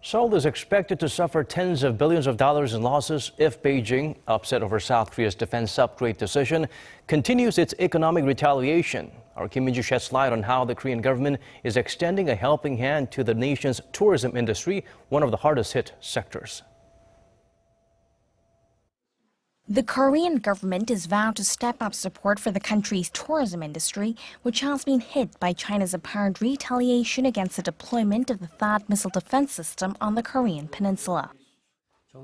Seoul is expected to suffer tens of billions of dollars in losses if Beijing, upset over South Korea's defense upgrade decision, continues its economic retaliation. Our Kim Min-ju sheds light on how the Korean government is extending a helping hand to the nation's tourism industry, one of the hardest hit sectors. The Korean government is vowed to step up support for the country's tourism industry, which has been hit by China's apparent retaliation against the deployment of the THAAD missile defense system on the Korean peninsula.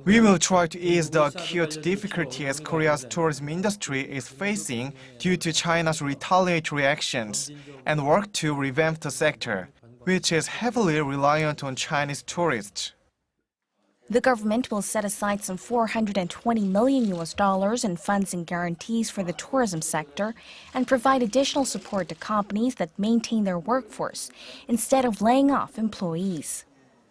We will try to ease the acute difficulties Korea's tourism industry is facing due to China's retaliatory actions and work to revamp the sector, which is heavily reliant on Chinese tourists. The government will set aside some $420 million in funds and guarantees for the tourism sector and provide additional support to companies that maintain their workforce instead of laying off employees.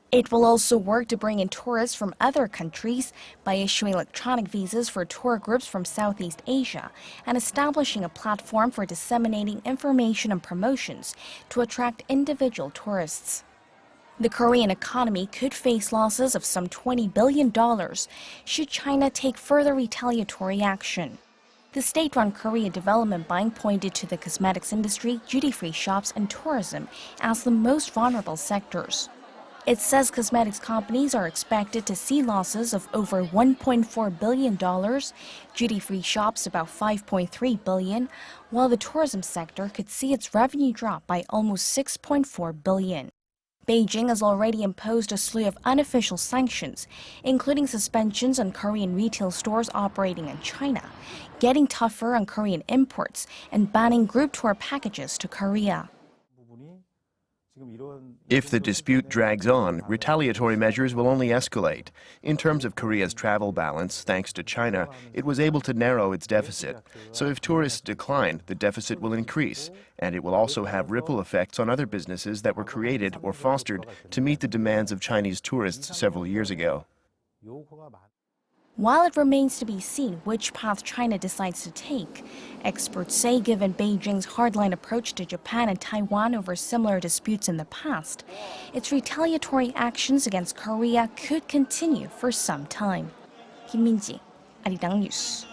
It will also work to bring in tourists from other countries by issuing electronic visas for tour groups from Southeast Asia and establishing a platform for disseminating information and promotions to attract individual tourists. The Korean economy could face losses of some $20 billion should China take further retaliatory action. The state-run Korea Development Bank pointed to the cosmetics industry, duty-free shops, and tourism as the most vulnerable sectors. It says cosmetics companies are expected to see losses of over $1.4 billion, duty-free shops about $5.3 billion, while the tourism sector could see its revenue drop by almost $6.4 billion. Beijing has already imposed a slew of unofficial sanctions, including suspensions on Korean retail stores operating in China, getting tougher on Korean imports, and banning group tour packages to Korea. If the dispute drags on, retaliatory measures will only escalate. In terms of Korea's travel balance, thanks to China, it was able to narrow its deficit. So if tourists decline, the deficit will increase, and it will also have ripple effects on other businesses that were created or fostered to meet the demands of Chinese tourists several years ago. While it remains to be seen which path China decides to take, experts say given Beijing's hardline approach to Japan and Taiwan over similar disputes in the past, its retaliatory actions against Korea could continue for some time. Kim Min-ji, Arirang News.